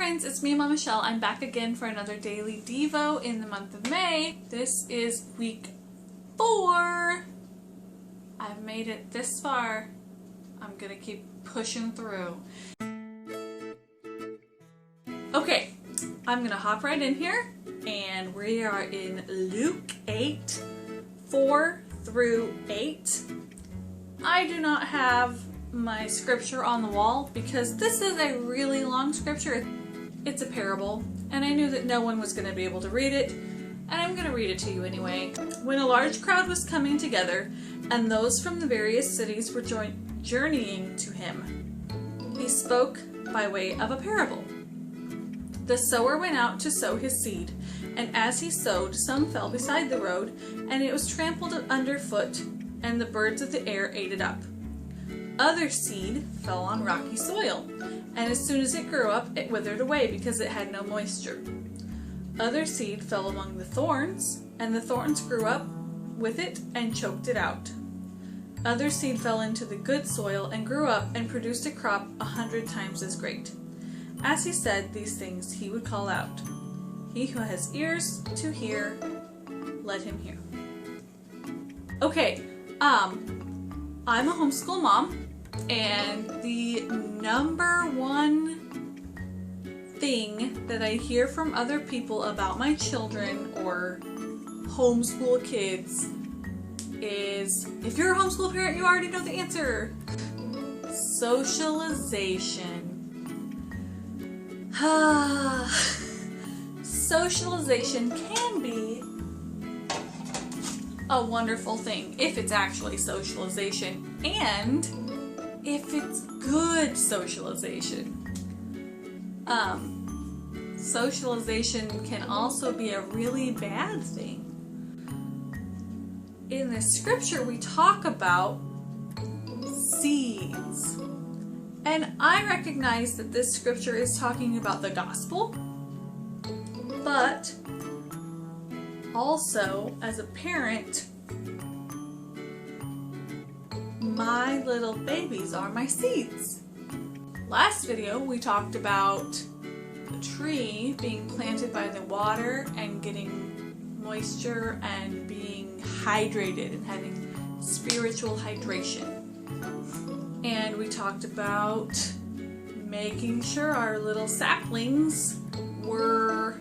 friends, it's me, MamaChelle. I'm back again for another daily Devo in the month of May. This is week 4. I've made it this far. I'm gonna keep pushing through. Okay, I'm gonna hop right in here, and we are in Luke 8, 4 through 8. I do not have my scripture on the wall because this is a really long scripture. It's a parable, and I knew that no one was going to be able to read it, and I'm going to read it to you anyway. When a large crowd was coming together, and those from the various cities were journeying to him, he spoke by way of a parable. The sower went out to sow his seed, and as he sowed, some fell beside the road, and it was trampled underfoot, and the birds of the air ate it up. Other seed fell on rocky soil, and as soon as it grew up, it withered away because it had no moisture. Other seed fell among the thorns, and the thorns grew up with it and choked it out. Other seed fell into the good soil and grew up and produced a crop 100 times as great. As he said these things, he would call out, "He who has ears to hear, let him hear." Okay, I'm a homeschool mom, and the number one thing that I hear from other people about my children or homeschool kids is, if you're a homeschool parent, you already know the answer. Socialization. Socialization can be a wonderful thing if it's actually socialization and if it's good socialization. Socialization can also be a really bad thing. In the scripture we talk about seeds, and I recognize that this scripture is talking about the gospel, but also, as a parent, my little babies are my seeds. Last video, we talked about the tree being planted by the water and getting moisture and being hydrated and having spiritual hydration. And we talked about making sure our little saplings were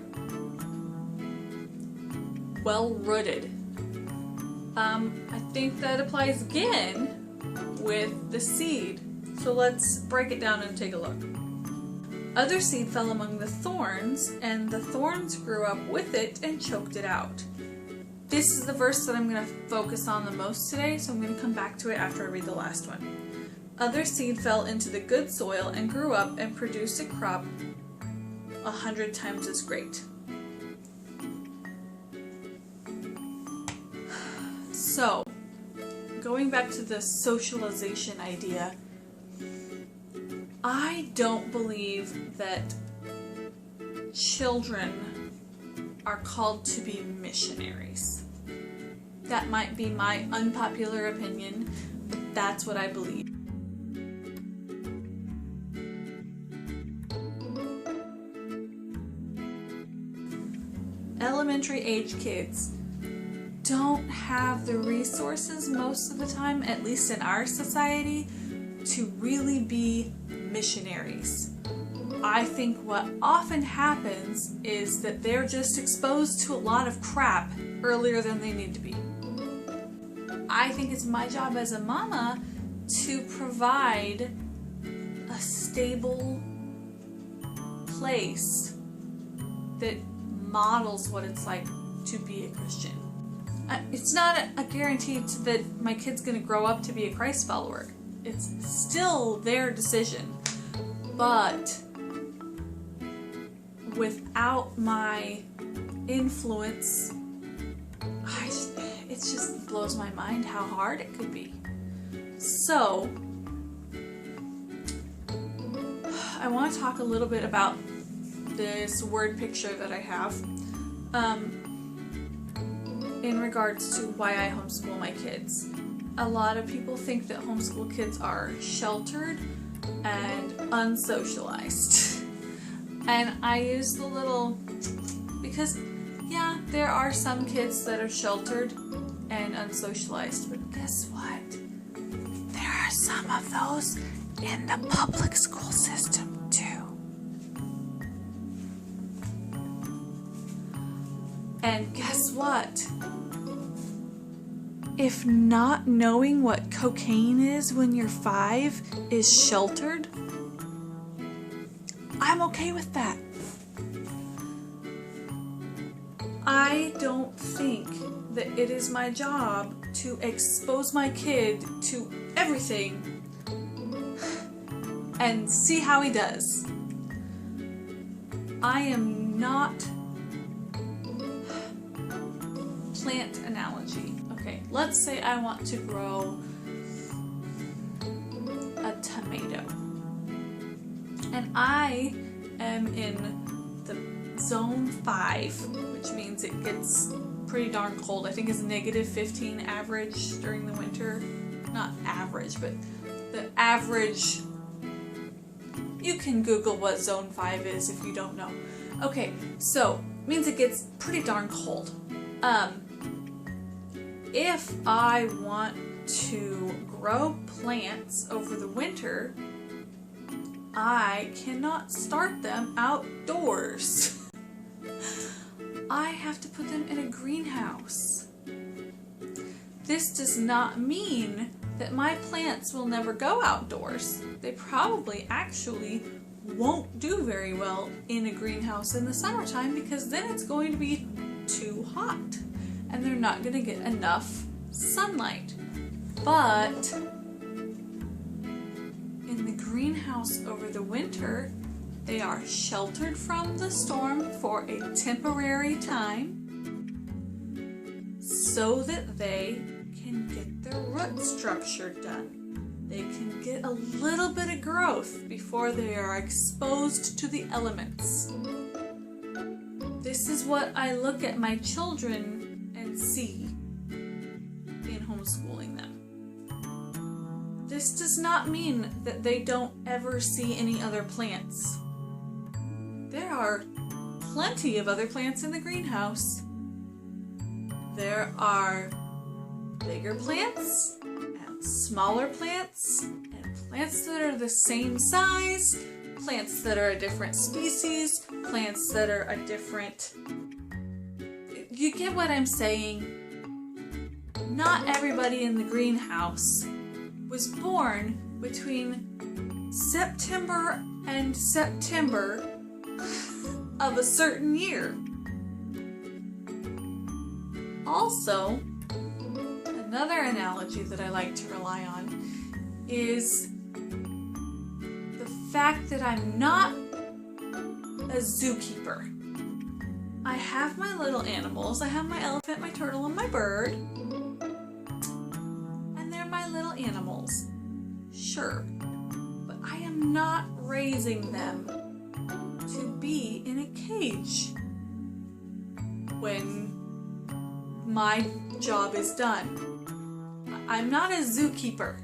well-rooted. I think that applies again with the seed. So let's break it down and take a look. Other seed fell among the thorns, and the thorns grew up with it and choked it out. This is the verse that I'm going to focus on the most today, so I'm going to come back to it after I read the last one. Other seed fell into the good soil and grew up and produced a crop 100 times as great. So, going back to the socialization idea, I don't believe that children are called to be missionaries. That might be my unpopular opinion, but that's what I believe. Elementary age kids don't have the resources most of the time, at least in our society, to really be missionaries. I think what often happens is that they're just exposed to a lot of crap earlier than they need to be. I think it's my job as a mama to provide a stable place that models what it's like to be a Christian. It's not a guarantee that my kid's going to grow up to be a Christ follower. It's still their decision. But without my influence, it just blows my mind how hard it could be. So, I want to talk a little bit about this word picture that I have. In regards to why I homeschool my kids. A lot of people think that homeschool kids are sheltered and unsocialized. And I use the little, because yeah, there are some kids that are sheltered and unsocialized, but guess what? There are some of those in the public school system too. And guess what? If not knowing what cocaine is when you're 5 is sheltered, I'm okay with that. I don't think that it is my job to expose my kid to everything and see how he does. I am not plant analogy. Okay, let's say I want to grow a tomato. And I am in the zone 5, which means it gets pretty darn cold. I think it's -15 average during the winter. Not average, but the average. You can Google what zone 5 is if you don't know. Okay, so it means it gets pretty darn cold. If I want to grow plants over the winter, I cannot start them outdoors. I have to put them in a greenhouse. This does not mean that my plants will never go outdoors. They probably actually won't do very well in a greenhouse in the summertime because then it's going to be too hot and they're not going to get enough sunlight. But in the greenhouse over the winter, they are sheltered from the storm for a temporary time so that they can get their root structure done. They can get a little bit of growth before they are exposed to the elements. This is what I look at my children and see in homeschooling them. This does not mean that they don't ever see any other plants. There are plenty of other plants in the greenhouse. There are bigger plants and smaller plants and plants that are the same size, plants that are a different species, plants that are a different... You get what I'm saying? Not everybody in the greenhouse was born between September and September of a certain year. Also, another analogy that I like to rely on is the fact that I'm not a zookeeper. I have my little animals. I have my elephant, my turtle, and my bird. My little animals, sure, but I am not raising them to be in a cage when my job is done. I'm not a zookeeper.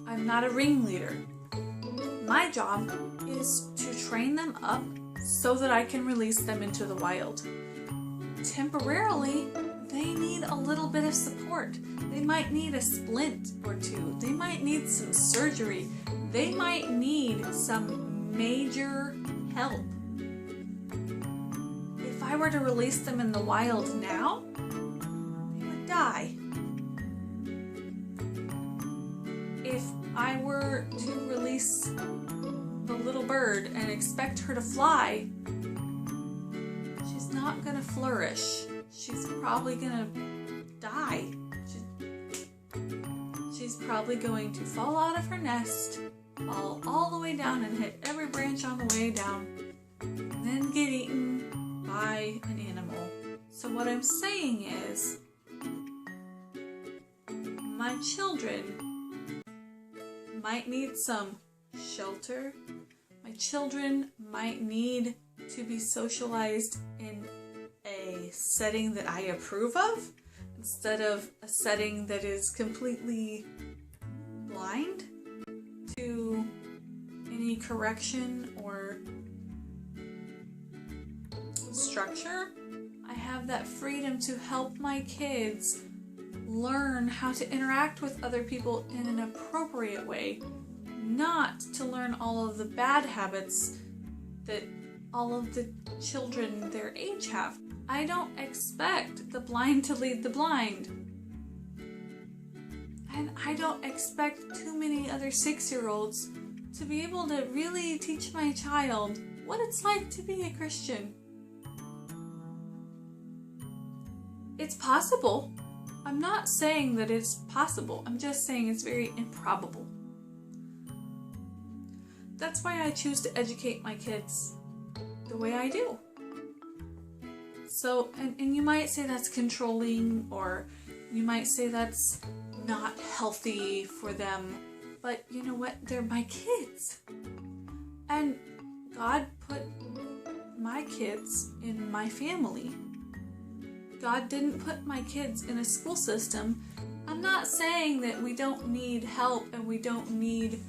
I'm not a ringleader. My job is to train them up so that I can release them into the wild. Temporarily, they need a little bit of support. They might need a splint or two. They might need some surgery. They might need some major help. If I were to release them in the wild now, they would die. If I were to release the little bird and expect her to fly, she's not gonna flourish. She's probably gonna die. She's probably going to fall out of her nest, fall all the way down and hit every branch on the way down, and then get eaten by an animal. So what I'm saying is, my children might need some shelter. My children might need to be socialized in a setting that I approve of, instead of a setting that is completely blind to any correction or structure. I have that freedom to help my kids learn how to interact with other people in an appropriate way, not to learn all of the bad habits that all of the children their age have. I don't expect the blind to lead the blind. And I don't expect too many other 6-year-olds to be able to really teach my child what it's like to be a Christian. It's possible. I'm not saying that it's possible. I'm just saying it's very improbable. That's why I choose to educate my kids the way I do. So, and you might say that's controlling, or you might say that's not healthy for them, but you know what? They're my kids. And God put my kids in my family. God didn't put my kids in a school system. I'm not saying that we don't need help and we don't need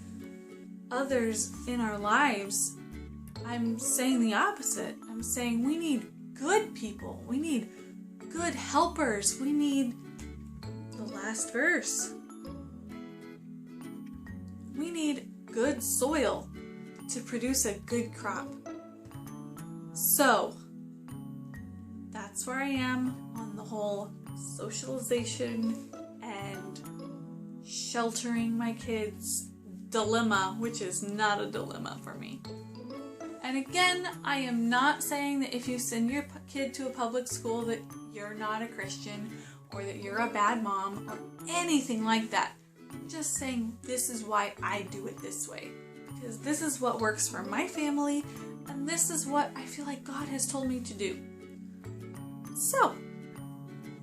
others in our lives. I'm saying the opposite. I'm saying we need good people. We need good helpers. We need the last verse. We need good soil to produce a good crop. So, that's where I am on the whole socialization and sheltering my kids dilemma, which is not a dilemma for me. And again, I am not saying that if you send your kid to a public school that you're not a Christian or that you're a bad mom or anything like that. I'm just saying this is why I do it this way. Because this is what works for my family, and this is what I feel like God has told me to do. So,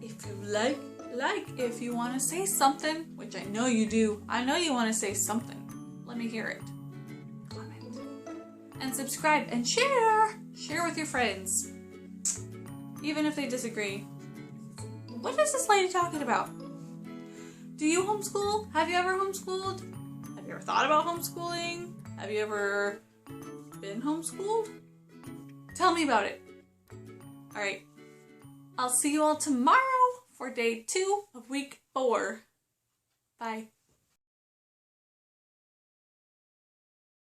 if you if you want to say something, which I know you do, I know you want to say something. Let me hear it. Comment. And subscribe and share! Share with your friends. Even if they disagree. What is this lady talking about? Do you homeschool? Have you ever homeschooled? Have you ever thought about homeschooling? Have you ever been homeschooled? Tell me about it. Alright. I'll see you all tomorrow for day 2 of week 4. Bye.